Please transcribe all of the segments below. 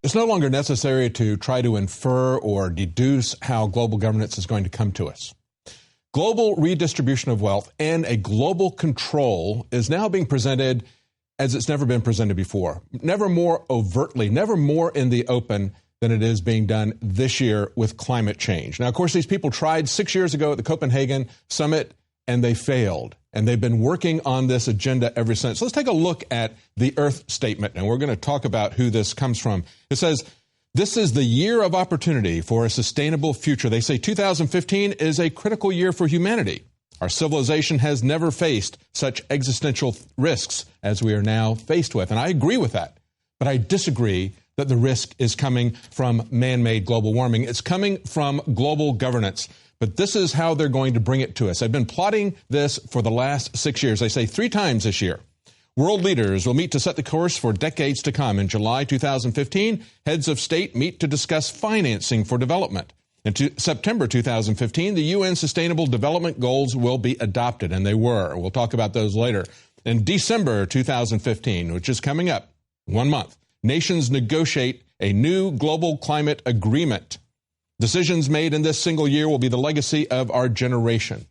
It's no longer necessary to try to infer or deduce how global governance is going to come to us. Global redistribution of wealth and a global control is now being presented as it's never been presented before. Never more overtly, never more in the open than it is being done this year with climate change. Now, of course, these people tried 6 years ago at the Copenhagen summit, and they failed. And they've been working on this agenda ever since. So let's take a look at the Earth Statement, and we're going to talk about who this comes from. It says, this is the year of opportunity for a sustainable future. They say 2015 is a critical year for humanity. Our civilization has never faced such existential risks as we are now faced with. And I agree with that. But I disagree that the risk is coming from man-made global warming. It's coming from global governance. But this is how they're going to bring it to us. I've been plotting this for the last 6 years. They say 3 times this year. World leaders will meet to set the course for decades to come. In July 2015, heads of state meet to discuss financing for development. In September 2015, the UN Sustainable Development Goals will be adopted, and they were. We'll talk about those later. In December 2015, which is coming up, 1 month, nations negotiate a new global climate agreement. Decisions made in this single year will be the legacy of our generation.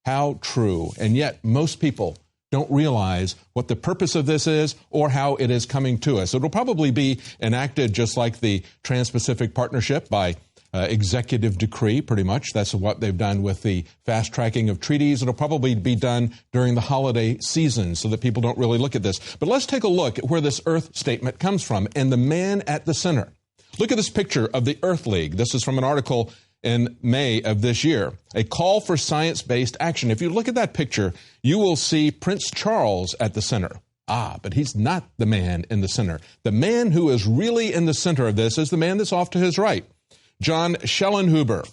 How true. And yet, most people don't realize what the purpose of this is or how it is coming to us. It will probably be enacted just like the Trans-Pacific Partnership by executive decree, pretty much. That's what they've done with the fast tracking of treaties. It'll probably be done during the holiday season so that people don't really look at this. But let's take a look at where this Earth Statement comes from and the man at the center. Look at this picture of the Earth League. This is from an article in May of this year. A call for science-based action. If you look at that picture, you will see Prince Charles at the center. But he's not the man in the center. The man who is really in the center of this is the man that's off to his right. John Schellenhuber,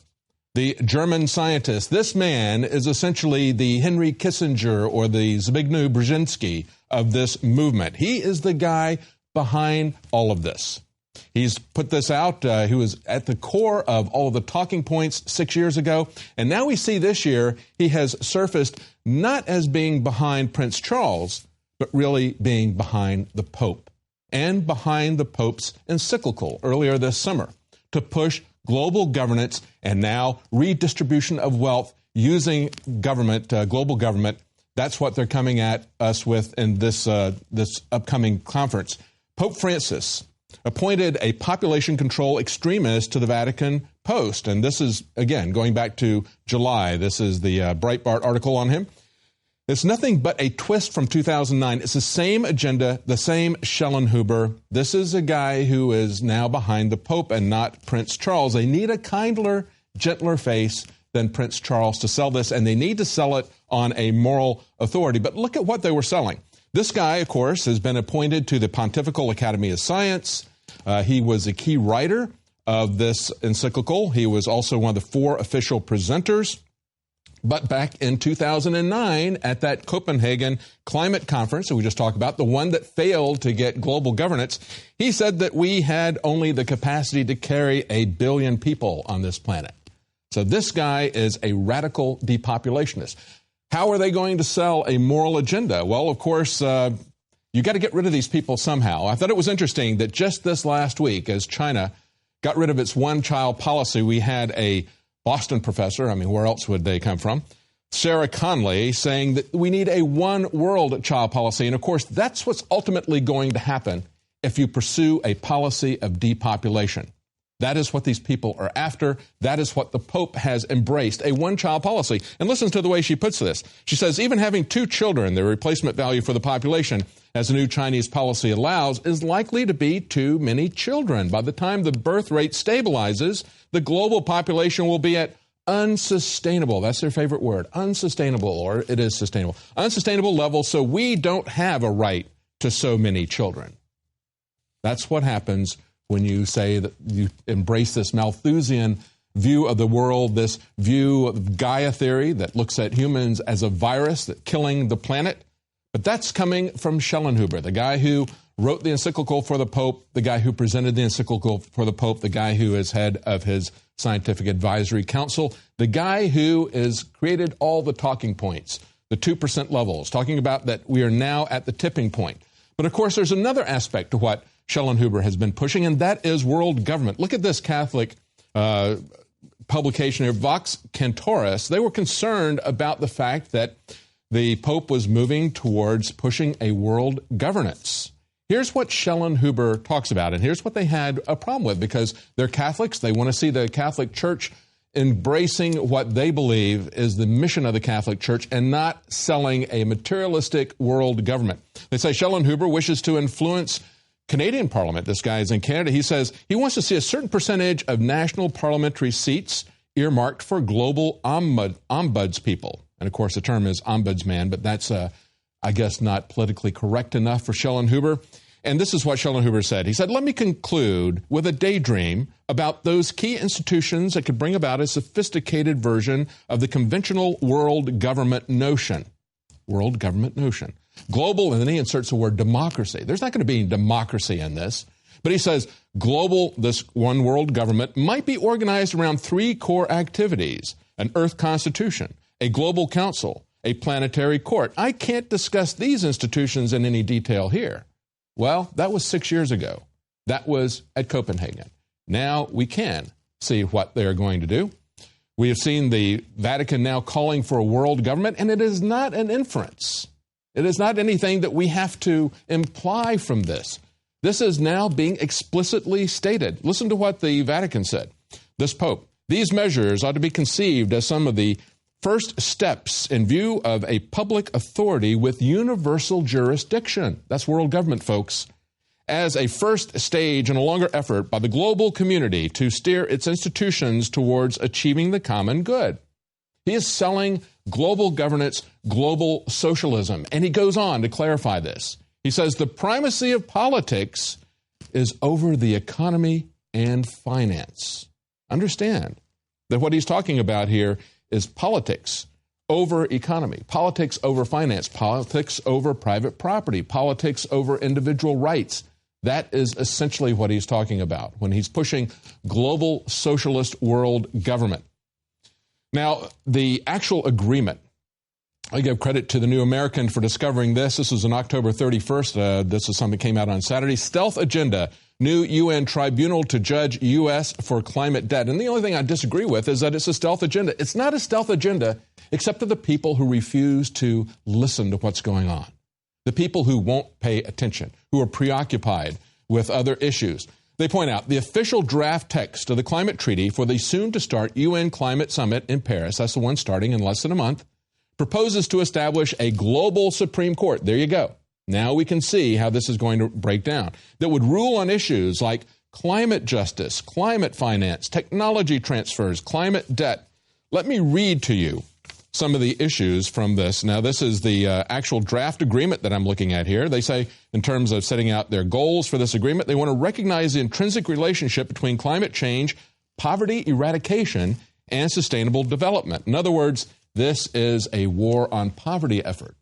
the German scientist. This man is essentially the Henry Kissinger or the Zbigniew Brzezinski of this movement. He is the guy behind all of this. He's put this out. He was at the core of all of the talking points 6 years ago. And now we see this year he has surfaced not as being behind Prince Charles, but really being behind the Pope and behind the Pope's encyclical earlier this summer to push global governance and now redistribution of wealth using government, global government. That's what they're coming at us with in this upcoming conference. Pope Francis appointed a population control extremist to the Vatican Post. And this is, again, going back to July. This is the Breitbart article on him. It's nothing but a twist from 2009. It's the same agenda, the same Schellenhuber. This is a guy who is now behind the Pope and not Prince Charles. They need a kinder, gentler face than Prince Charles to sell this, and they need to sell it on a moral authority. But look at what they were selling. This guy, of course, has been appointed to the Pontifical Academy of Science. He was a key writer of this encyclical. He was also one of the 4 official presenters. But back in 2009, at that Copenhagen climate conference that we just talked about, the one that failed to get global governance, he said that we had only the capacity to carry 1 billion people on this planet. So this guy is a radical depopulationist. How are they going to sell a moral agenda? Well, of course, you got to get rid of these people somehow. I thought it was interesting that just this last week, as China got rid of its one-child policy, we had a Boston professor, I mean, where else would they come from? Sarah Conley saying that we need a one-world child policy. And, of course, that's what's ultimately going to happen if you pursue a policy of depopulation. That is what these people are after. That is what the Pope has embraced, a one-child policy. And listen to the way she puts this. She says, even having 2 children, the replacement value for the population, as the new Chinese policy allows, is likely to be too many children. By the time the birth rate stabilizes, the global population will be at unsustainable, that's their favorite word, unsustainable, or it is sustainable, unsustainable level, so we don't have a right to so many children. That's what happens when you say that you embrace this Malthusian view of the world, this view of Gaia theory that looks at humans as a virus that's killing the planet. But that's coming from Schellenhuber, the guy who wrote the encyclical for the Pope, the guy who presented the encyclical for the Pope, the guy who is head of his scientific advisory council, the guy who has created all the talking points, the 2% levels, talking about that we are now at the tipping point. But of course, there's another aspect to what Schellenhuber has been pushing, and that is world government. Look at this Catholic publication here, Vox Cantoris. They were concerned about the fact that the Pope was moving towards pushing a world governance. Here's what Schellenhuber talks about, and here's what they had a problem with, because they're Catholics. They want to see the Catholic Church embracing what they believe is the mission of the Catholic Church and not selling a materialistic world government. They say Schellenhuber wishes to influence Canadian Parliament. This guy is in Canada. He says he wants to see a certain percentage of national parliamentary seats earmarked for global ombudspeople. And of course, the term is ombudsman, but that's, I guess, not politically correct enough for Schellenhuber. And this is what Schellenhuber said. He said, let me conclude with a daydream about those key institutions that could bring about a sophisticated version of the conventional world government notion. World government notion. Global, and then he inserts the word democracy. There's not going to be any democracy in this. But he says global, this one world government, might be organized around three core activities: an Earth Constitution, a global council, a planetary court. I can't discuss these institutions in any detail here. Well, that was 6 years ago. That was at Copenhagen. Now we can see what they're going to do. We have seen the Vatican now calling for a world government, and it is not an inference. It is not anything that we have to imply from this. This is now being explicitly stated. Listen to what the Vatican said. This Pope, these measures ought to be conceived as some of the first steps in view of a public authority with universal jurisdiction. That's world government, folks. As a first stage in a longer effort by the global community to steer its institutions towards achieving the common good. He is selling global governance, global socialism. And he goes on to clarify this. He says the primacy of politics is over the economy and finance. Understand that what he's talking about here is politics over economy, politics over finance, politics over private property, politics over individual rights. That is essentially what he's talking about when he's pushing global socialist world government. Now, the actual agreement, I give credit to the New American for discovering this. This was on October 31st. This is something that came out on Saturday. Stealth agenda, new UN tribunal to judge U.S. for climate debt. And the only thing I disagree with is that it's a stealth agenda. It's not a stealth agenda except to the people who refuse to listen to what's going on, the people who won't pay attention, who are preoccupied with other issues. They point out the official draft text of the climate treaty for the soon-to-start UN climate summit in Paris, that's the one starting in less than a month, proposes to establish a global Supreme Court. There you go. Now we can see how this is going to break down. That would rule on issues like climate justice, climate finance, technology transfers, climate debt. Let me read to you some of the issues from this. Now, this is the actual draft agreement that I'm looking at here. They say, in terms of setting out their goals for this agreement, they want to recognize the intrinsic relationship between climate change, poverty eradication, and sustainable development. In other words, this is a war on poverty effort,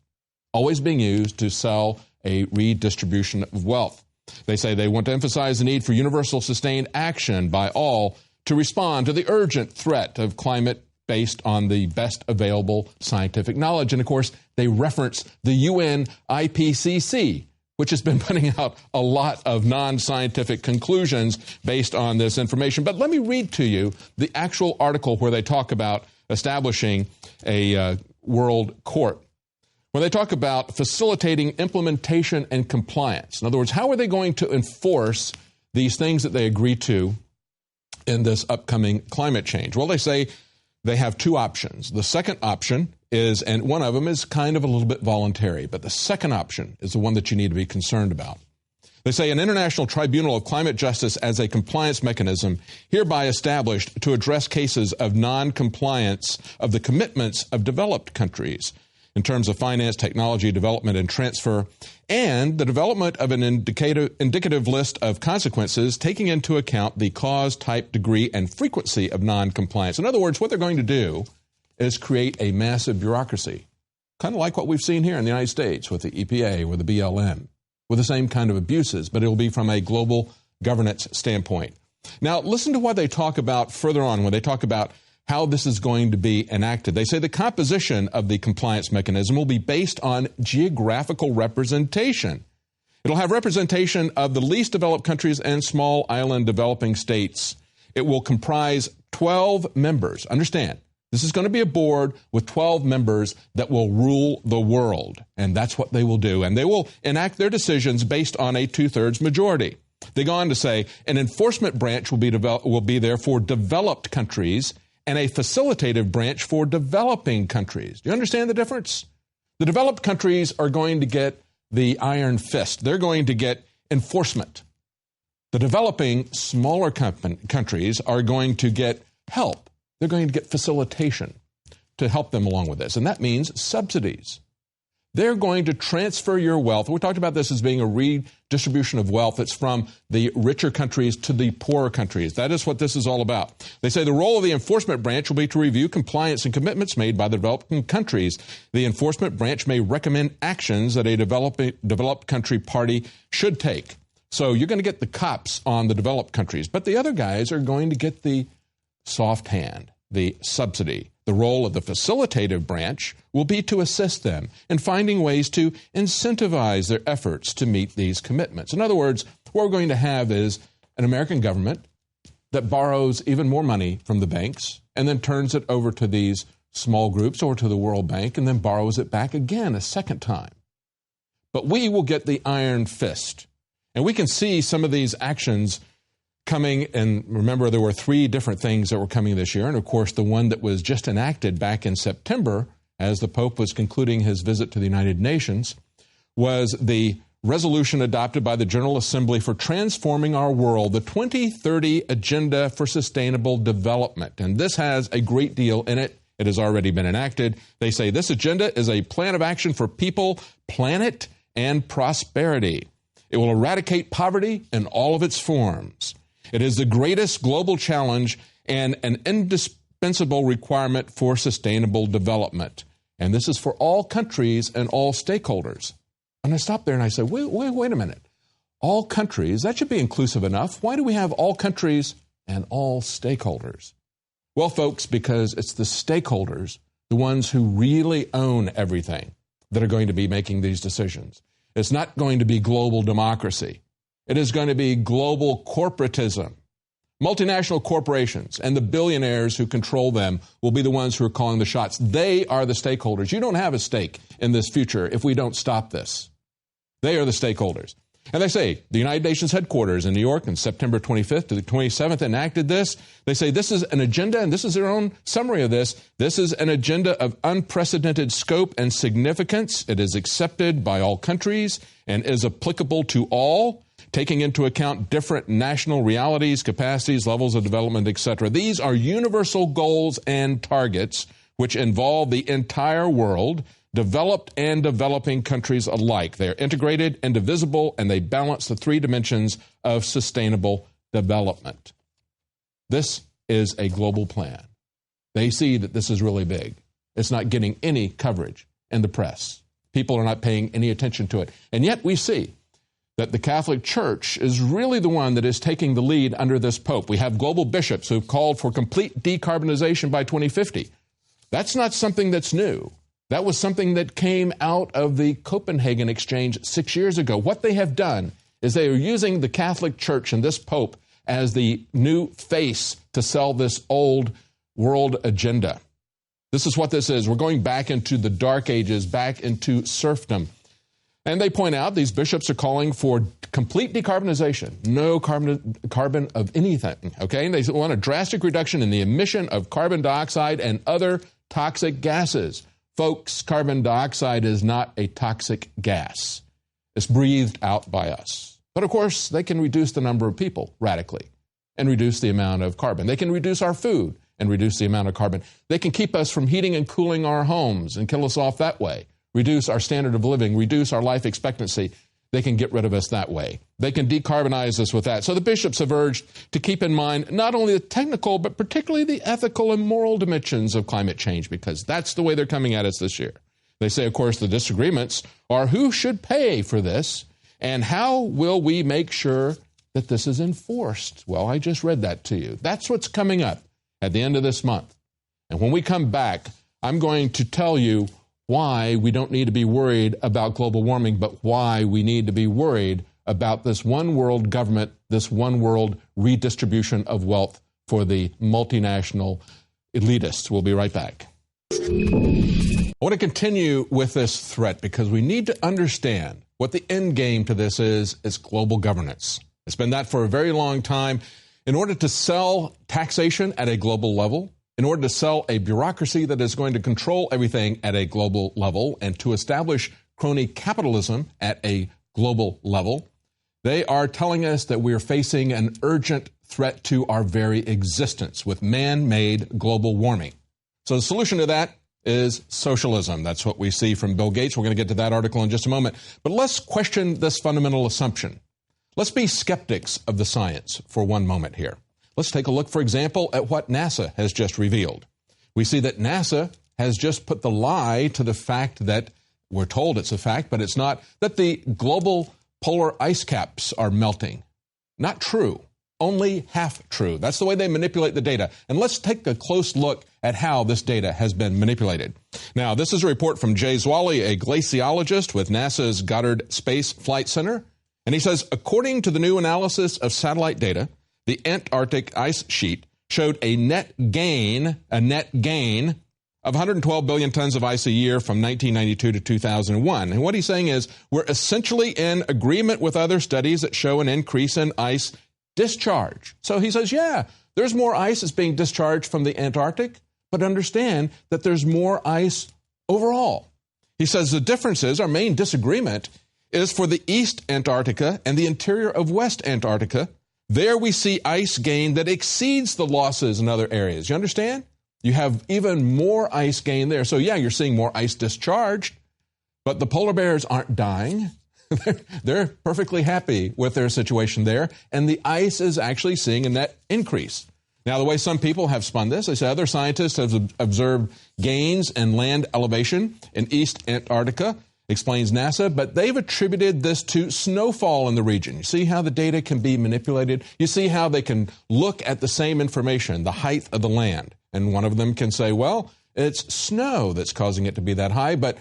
always being used to sell a redistribution of wealth. They say they want to emphasize the need for universal sustained action by all to respond to the urgent threat of climate based on the best available scientific knowledge. And of course, they reference the UN IPCC, which has been putting out a lot of non-scientific conclusions based on this information. But let me read to you the actual article where they talk about establishing a world court. When they talk about facilitating implementation and compliance. In other words, how are they going to enforce these things that they agree to in this upcoming climate change? Well, they say they have two options. The second option is, and one of them is kind of a little bit voluntary, but the second option is the one that you need to be concerned about. They say an international tribunal of climate justice as a compliance mechanism hereby established to address cases of non-compliance of the commitments of developed countries in terms of finance, technology, development, and transfer, and the development of an indicative list of consequences taking into account the cause, type, degree, and frequency of non-compliance. In other words, what they're going to do is create a massive bureaucracy, kind of like what we've seen here in the United States with the EPA or the BLM, with the same kind of abuses, but it will be from a global governance standpoint. Now, listen to what they talk about further on when they talk about how this is going to be enacted. They say the composition of the compliance mechanism will be based on geographical representation It'll have representation of the least developed countries and small island developing states. It will comprise 12 members. Understand, this is going to be a board with 12 members that will rule the world, and that's what they will do. And they will enact their decisions based on a 2/3 majority. They go on to say an enforcement branch will be there for developed countries and a facilitative branch for developing countries. Do you understand the difference? The developed countries are going to get the iron fist. They're going to get enforcement. The developing, smaller countries are going to get help. They're going to get facilitation to help them along with this. And that means subsidies. They're going to transfer your wealth. We talked about this as being a redistribution of wealth. It's from the richer countries to the poorer countries. That is what this is all about. They say the role of the enforcement branch will be to review compliance and commitments made by the developing countries. The enforcement branch may recommend actions that a developed country party should take. So you're going to get the cops on the developed countries, but the other guys are going to get the soft hand, the subsidy. The role of the facilitative branch will be to assist them in finding ways to incentivize their efforts to meet these commitments. In other words, what we're going to have is an American government that borrows even more money from the banks and then turns it over to these small groups or to the World Bank and then borrows it back again a second time. But we will get the iron fist. And we can see some of these actions coming, and remember there were 3 different things that were coming this year, and of course the one that was just enacted back in September as the Pope was concluding his visit to the United Nations was the resolution adopted by the General Assembly for transforming our world, the 2030 Agenda for Sustainable Development. And this has a great deal in it. It has already been enacted. They say this agenda is a plan of action for people, planet, and prosperity. It will eradicate poverty in all of its forms. It is the greatest global challenge and an indispensable requirement for sustainable development. And this is for all countries and all stakeholders. And I stopped there and I said, wait a minute. All countries, that should be inclusive enough. Why do we have all countries and all stakeholders? Well, folks, because it's the stakeholders, the ones who really own everything, that are going to be making these decisions. It's not going to be global democracy. It is going to be global corporatism. Multinational corporations and the billionaires who control them will be the ones who are calling the shots. They are the stakeholders. You don't have a stake in this future if we don't stop this. They are the stakeholders. And they say the United Nations headquarters in New York on September 25th to the 27th enacted this. They say this is an agenda, and this is their own summary of this. This is an agenda of unprecedented scope and significance. It is accepted by all countries and is applicable to all, taking into account different national realities, capacities, levels of development, etc. These are universal goals and targets which involve the entire world, developed and developing countries alike. They are integrated, indivisible, and they balance the 3 dimensions of sustainable development. This is a global plan. They see that this is really big. It's not getting any coverage in the press. People are not paying any attention to it. And yet we see that the Catholic Church is really the one that is taking the lead under this Pope. We have global bishops who have called for complete decarbonization by 2050. That's not something that's new. That was something that came out of the Copenhagen Exchange 6 years ago. What they have done is they are using the Catholic Church and this Pope as the new face to sell this old world agenda. This is what this is. We're going back into the Dark Ages, back into serfdom. And they point out these bishops are calling for complete decarbonization, no carbon of anything, okay? And they want a drastic reduction in the emission of carbon dioxide and other toxic gases. Folks, carbon dioxide is not a toxic gas. It's breathed out by us. But of course, they can reduce the number of people radically and reduce the amount of carbon. They can reduce our food and reduce the amount of carbon. They can keep us from heating and cooling our homes and kill us off that way. Reduce our standard of living, reduce our life expectancy. They can get rid of us that way. They can decarbonize us with that. So the bishops have urged to keep in mind not only the technical, but particularly the ethical and moral dimensions of climate change, because that's the way they're coming at us this year. They say, of course, the disagreements are who should pay for this and how will we make sure that this is enforced? Well, I just read that to you. That's what's coming up at the end of this month. And when we come back, I'm going to tell you why we don't need to be worried about global warming, but why we need to be worried about this one world government, this one world redistribution of wealth for the multinational elitists. We'll be right back. I want to continue with this threat because we need to understand what the end game to this is global governance. It's been that for a very long time. In order to sell taxation at a global level, in order to sell a bureaucracy that is going to control everything at a global level, and to establish crony capitalism at a global level, they are telling us that we are facing an urgent threat to our very existence with man-made global warming. So the solution to that is socialism. That's what we see from Bill Gates. We're going to get to that article in just a moment. But let's question this fundamental assumption. Let's be skeptics of the science for one moment here. Let's take a look, for example, at what NASA has just revealed. We see that NASA has just put the lie to the fact that we're told it's a fact, but it's not, that the global polar ice caps are melting. Not true. Only half true. That's the way they manipulate the data. And let's take a close look at how this data has been manipulated. Now, this is a report from Jay Zwally, a glaciologist with NASA's Goddard Space Flight Center. And he says, according to the new analysis of satellite data, the Antarctic ice sheet showed a net gain of 112 billion tons of ice a year from 1992 to 2001. And what he's saying is we're essentially in agreement with other studies that show an increase in ice discharge. So he says, yeah, there's more ice that's being discharged from the Antarctic, but understand that there's more ice overall. He says the difference is, our main disagreement is for the East Antarctica and the interior of West Antarctica. There we see ice gain that exceeds the losses in other areas. You understand? You have even more ice gain there. So yeah, you're seeing more ice discharged, but the polar bears aren't dying. They're perfectly happy with their situation there, and the ice is actually seeing a net increase. Now, the way some people have spun this, they say other scientists have observed gains in land elevation in East Antarctica, explains NASA, but they've attributed this to snowfall in the region. You see how the data can be manipulated? You see how they can look at the same information, the height of the land, and one of them can say, well, it's snow that's causing it to be that high, but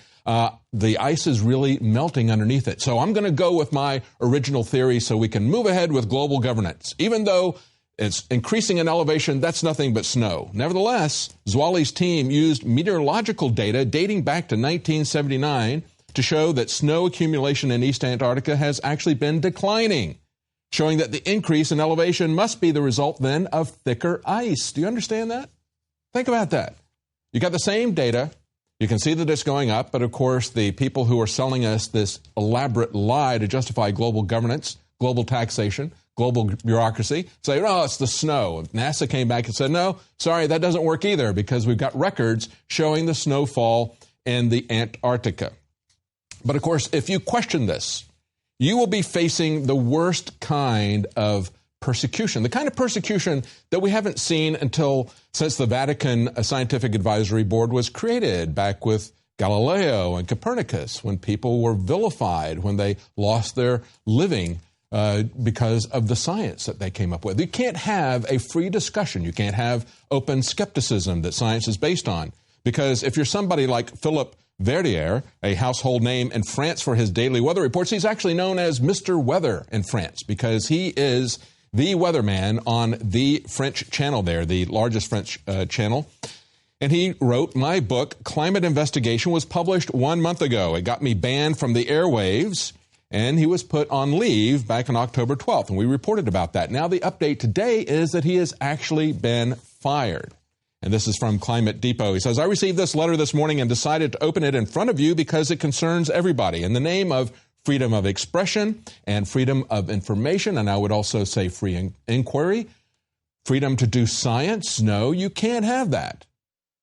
the ice is really melting underneath it. So I'm going to go with my original theory so we can move ahead with global governance. Even though it's increasing in elevation, that's nothing but snow. Nevertheless, Zwally's team used meteorological data dating back to 1979 to show that snow accumulation in East Antarctica has actually been declining, showing that the increase in elevation must be the result then of thicker ice. Do you understand that? Think about that. You got the same data. You can see that it's going up, but of course the people who are selling us this elaborate lie to justify global governance, global taxation, global bureaucracy, say, oh, it's the snow. NASA came back and said, no, sorry, that doesn't work either because we've got records showing the snowfall in the Antarctica. But of course, if you question this, you will be facing the worst kind of persecution, the kind of persecution that we haven't seen since the Vatican Scientific Advisory Board was created back with Galileo and Copernicus, when people were vilified, when they lost their living because of the science that they came up with. You can't have a free discussion. You can't have open skepticism that science is based on. Because if you're somebody like Philip Verdier, a household name in France for his daily weather reports, he's actually known as Mr. Weather in France because he is the weatherman on the French channel there, the largest French channel. And he wrote, my book, Climate Investigation, was published 1 month ago. It got me banned from the airwaves, and he was put on leave back on October 12th, and we reported about that. Now the update today is that he has actually been fired. And this is from Climate Depot. He says, I received this letter this morning and decided to open it in front of you because it concerns everybody. In the name of freedom of expression and freedom of information, and I would also say free inquiry, freedom to do science. No, you can't have that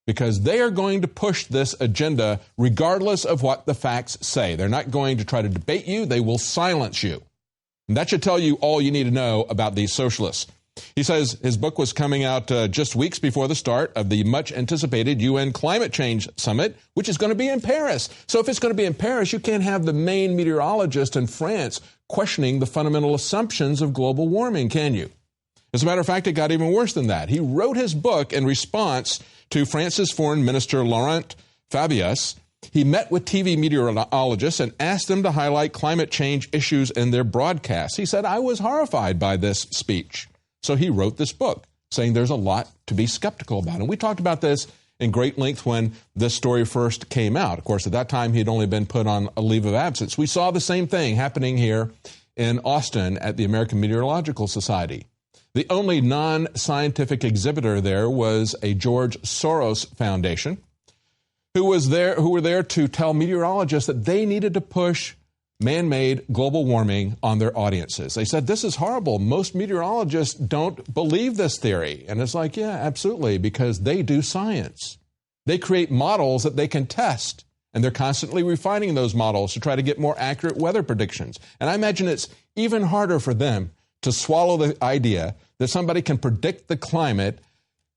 because they are going to push this agenda regardless of what the facts say. They're not going to try to debate you. They will silence you. And that should tell you all you need to know about these socialists. He says his book was coming out just weeks before the start of the much-anticipated UN Climate Change Summit, which is going to be in Paris. So if it's going to be in Paris, you can't have the main meteorologist in France questioning the fundamental assumptions of global warming, can you? As a matter of fact, it got even worse than that. He wrote his book in response to France's Foreign Minister Laurent Fabius, He met with TV meteorologists and asked them to highlight climate change issues in their broadcasts. He said, I was horrified by this speech. So he wrote this book saying there's a lot to be skeptical about. And we talked about this in great length when this story first came out. Of course, at that time, he'd only been put on a leave of absence. We saw the same thing happening here in Austin at the American Meteorological Society. The only non-scientific exhibitor there was a George Soros Foundation, who were there to tell meteorologists that they needed to push man-made global warming on their audiences. They said, this is horrible. Most meteorologists don't believe this theory. And it's like, yeah, absolutely, because they do science. They create models that they can test, and they're constantly refining those models to try to get more accurate weather predictions. And I imagine it's even harder for them to swallow the idea that somebody can predict the climate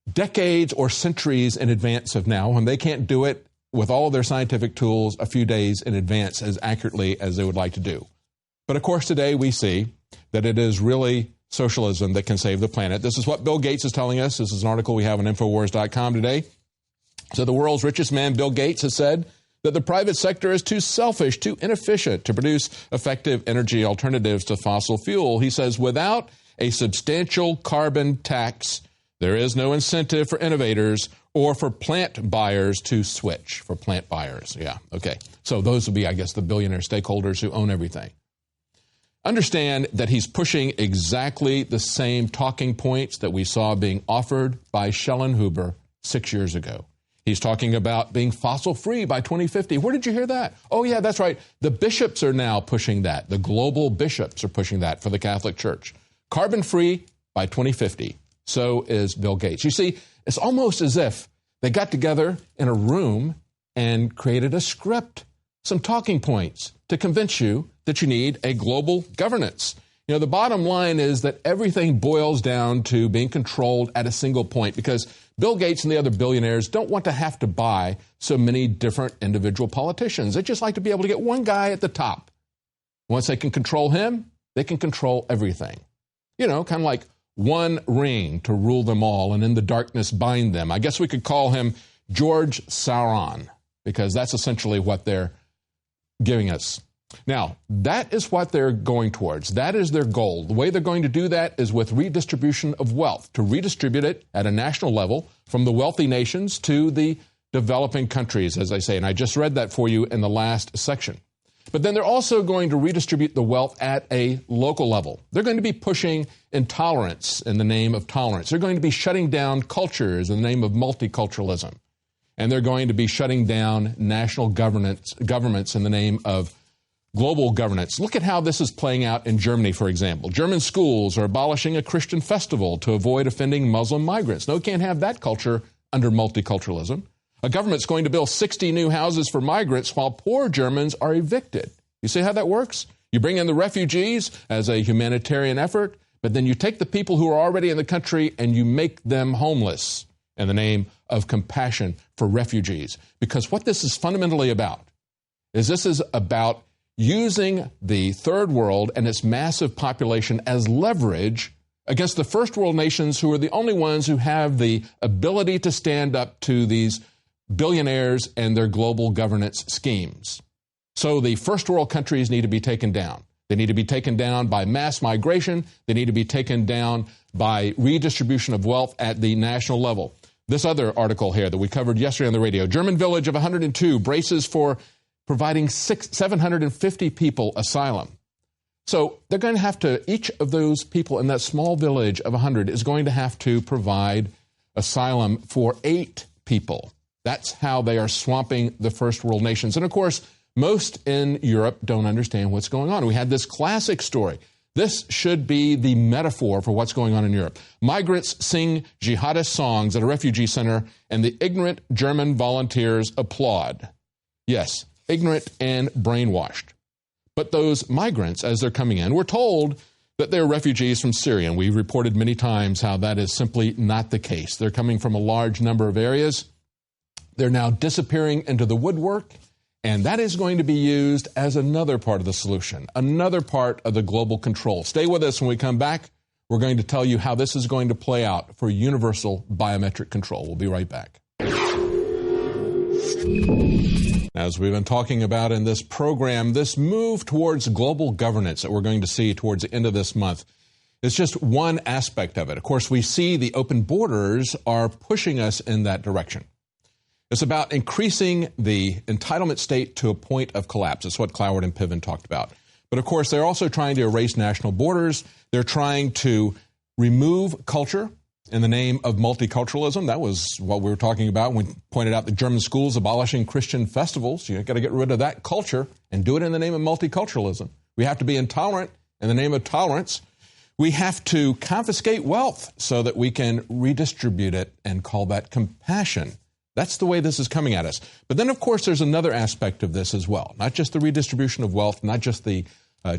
decades or centuries in advance of now, when they can't do it with all of their scientific tools a few days in advance as accurately as they would like to do. But of course, today we see that it is really socialism that can save the planet. This is what Bill Gates is telling us. This is an article we have on Infowars.com today. So the world's richest man, Bill Gates, has said that the private sector is too selfish, too inefficient to produce effective energy alternatives to fossil fuel. He says without a substantial carbon tax, there is no incentive for innovators or for plant buyers to switch. For plant buyers, yeah, okay. So those would be, I guess, the billionaire stakeholders who own everything. Understand that he's pushing exactly the same talking points that we saw being offered by Schellenhuber 6 years ago. He's talking about being fossil-free by 2050. Where did you hear that? Oh, yeah, that's right. The bishops are now pushing that. The global bishops are pushing that for the Catholic Church. Carbon-free by 2050. So is Bill Gates. You see, it's almost as if they got together in a room and created a script, some talking points to convince you that you need a global governance. You know, the bottom line is that everything boils down to being controlled at a single point, because Bill Gates and the other billionaires don't want to have to buy so many different individual politicians. They just like to be able to get one guy at the top. Once they can control him, they can control everything. You know, kind of like one ring to rule them all and in the darkness bind them. I guess we could call him George Sauron, because that's essentially what they're giving us. Now, that is what they're going towards. That is their goal. The way they're going to do that is with redistribution of wealth, to redistribute it at a national level from the wealthy nations to the developing countries, as I say. And I just read that for you in the last section. But then they're also going to redistribute the wealth at a local level. They're going to be pushing intolerance in the name of tolerance. They're going to be shutting down cultures in the name of multiculturalism. And they're going to be shutting down national governments in the name of global governance. Look at how this is playing out in Germany, for example. German schools are abolishing a Christian festival to avoid offending Muslim migrants. No, we can't have that culture under multiculturalism. A government's going to build 60 new houses for migrants while poor Germans are evicted. You see how that works? You bring in the refugees as a humanitarian effort, but then you take the people who are already in the country and you make them homeless in the name of compassion for refugees. Because what this is fundamentally about is this is about using the third world and its massive population as leverage against the first world nations, who are the only ones who have the ability to stand up to these billionaires and their global governance schemes. So the first world countries need to be taken down. They need to be taken down by mass migration. They need to be taken down by redistribution of wealth at the national level. This other article here that we covered yesterday on the radio, German village of 102 braces for providing 750 people asylum. So they're going to have to, each of those people in that small village of 100 is going to have to provide asylum for 8 people. That's how they are swamping the first world nations. And of course, most in Europe don't understand what's going on. We had this classic story. This should be the metaphor for what's going on in Europe. Migrants sing jihadist songs at a refugee center, and the ignorant German volunteers applaud. Yes, ignorant and brainwashed. But those migrants, as they're coming in, were told that they're refugees from Syria. And we've reported many times how that is simply not the case. They're coming from a large number of areas. They're now disappearing into the woodwork, and that is going to be used as another part of the solution, another part of the global control. Stay with us when we come back. We're going to tell you how this is going to play out for universal biometric control. We'll be right back. As we've been talking about in this program, this move towards global governance that we're going to see towards the end of this month is just one aspect of it. Of course, we see the open borders are pushing us in that direction. It's about increasing the entitlement state to a point of collapse. That's what Cloward and Piven talked about. But of course, they're also trying to erase national borders. They're trying to remove culture in the name of multiculturalism. That was what we were talking about when we pointed out the German schools abolishing Christian festivals. You've got to get rid of that culture and do it in the name of multiculturalism. We have to be intolerant in the name of tolerance. We have to confiscate wealth so that we can redistribute it and call that compassion. That's the way this is coming at us. But then, of course, there's another aspect of this as well. Not just the redistribution of wealth, not just the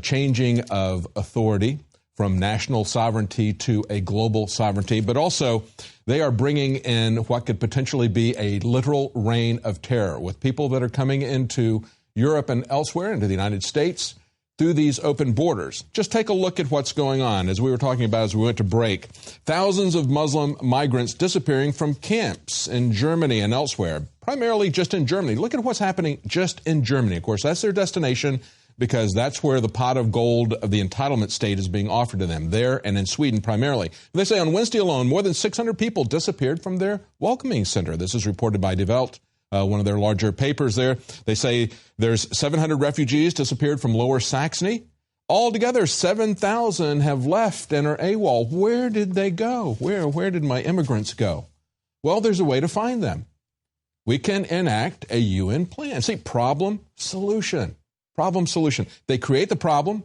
changing of authority from national sovereignty to a global sovereignty, but also they are bringing in what could potentially be a literal reign of terror with people that are coming into Europe and elsewhere, into the United States, through these open borders. Just take a look at what's going on. As we were talking about as we went to break, thousands of Muslim migrants disappearing from camps in Germany and elsewhere, primarily just in Germany. Look at what's happening just in Germany. Of course, that's their destination because that's where the pot of gold of the entitlement state is being offered to them, there and in Sweden primarily. They say on Wednesday alone, more than 600 people disappeared from their welcoming center. This is reported by Die Welt. One of their larger papers there. They say there's 700 refugees disappeared from Lower Saxony. Altogether, 7,000 have left and are AWOL. Where did they go? Where did my immigrants go? Well, there's a way to find them. We can enact a UN plan. See, problem, solution. Problem, solution. They create the problem.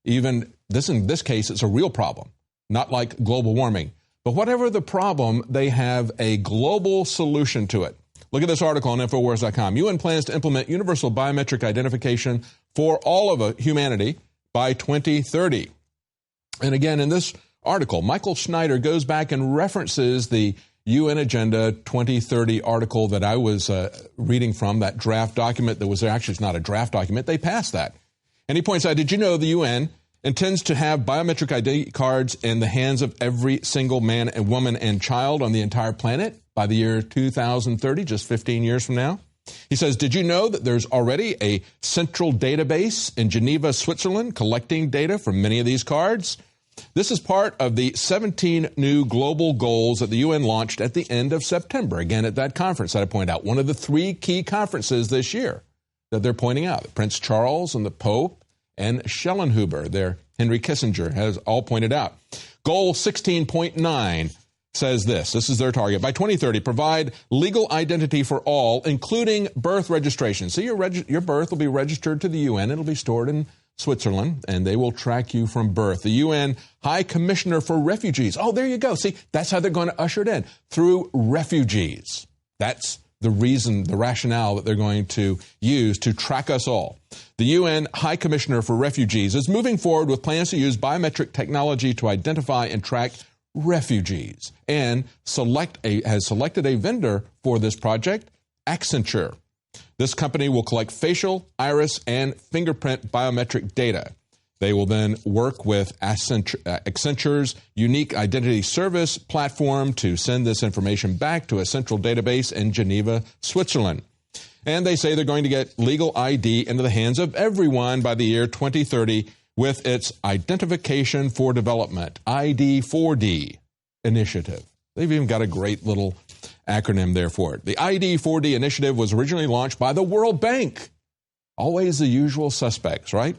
Even this, in this case, it's a real problem, not like global warming. But whatever the problem, they have a global solution to it. Look at this article on Infowars.com. UN plans to implement universal biometric identification for all of humanity by 2030. And again, in this article, Michael Schneider goes back and references the UN Agenda 2030 article that I was reading from, that draft document that was there. Actually, it's not a draft document. They passed that. And he points out, did you know the UN intends to have biometric ID cards in the hands of every single man and woman and child on the entire planet by the year 2030, just 15 years from now? He says, did you know that there's already a central database in Geneva, Switzerland, collecting data from many of these cards? This is part of the 17 new global goals that the UN launched at the end of September, again at that conference that I point out, one of the three key conferences this year that they're pointing out. Prince Charles and the Pope and Schellenhuber, their Henry Kissinger, has all pointed out. Goal 16.9 says this is their target. By 2030, provide legal identity for all, including birth registration. So your birth will be registered to the UN. It'll be stored in Switzerland, and they will track you from birth. The UN High Commissioner for Refugees. Oh, there you go. See, that's how they're going to usher it in, through refugees. That's the reason, the rationale that they're going to use to track us all. The UN High Commissioner for Refugees is moving forward with plans to use biometric technology to identify and track refugees and has selected a vendor for this project, Accenture. This company will collect facial, iris, and fingerprint biometric data. They will then work with Accenture's unique identity service platform to send this information back to a central database in Geneva, Switzerland. And they say they're going to get legal ID into the hands of everyone by the year 2030 with its Identification for Development, ID4D initiative. They've even got a great little acronym there for it. The ID4D initiative was originally launched by the World Bank. Always the usual suspects, right?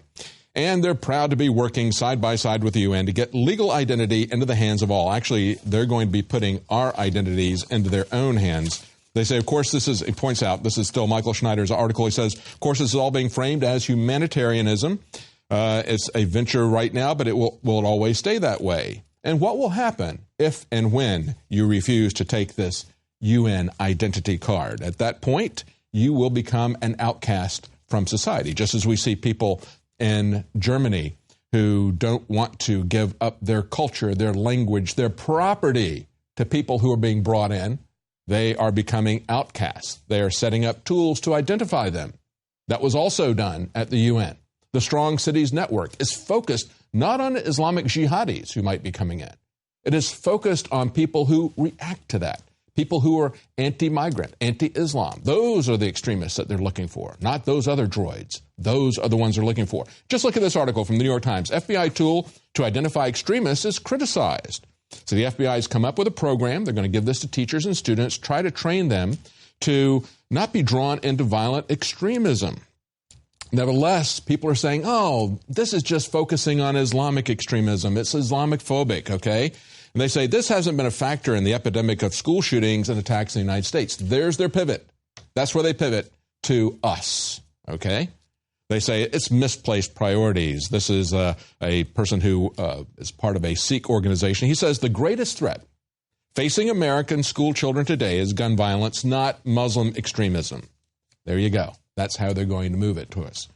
And they're proud to be working side by side with the UN to get legal identity into the hands of all. Actually, they're going to be putting our identities into their own hands. They say, of course, he points out, this is still Michael Schneider's article. He says, of course, this is all being framed as humanitarianism. It's a venture right now, but will it always stay that way? And what will happen if and when you refuse to take this UN identity card? At that point, you will become an outcast from society, just as we see people in Germany who don't want to give up their culture, their language, their property to people who are being brought in. They are becoming outcasts. They are setting up tools to identify them. That was also done at the UN. The Strong Cities Network is focused not on Islamic jihadis who might be coming in. It is focused on people who react to that, People who are anti-migrant, anti-Islam. Those are the extremists that they're looking for, not those other droids. Those are the ones they're looking for. Just look at this article from the New York Times. FBI tool to identify extremists is criticized. So the FBI has come up with a program. They're going to give this to teachers and students, try to train them to not be drawn into violent extremism. Nevertheless, people are saying, oh, this is just focusing on Islamic extremism. It's Islamophobic, okay? And they say this hasn't been a factor in the epidemic of school shootings and attacks in the United States. There's their pivot. That's where they pivot to us, okay? They say it's misplaced priorities. This is a person who is part of a Sikh organization. He says the greatest threat facing American school children today is gun violence, not Muslim extremism. There you go. That's how they're going to move it to us.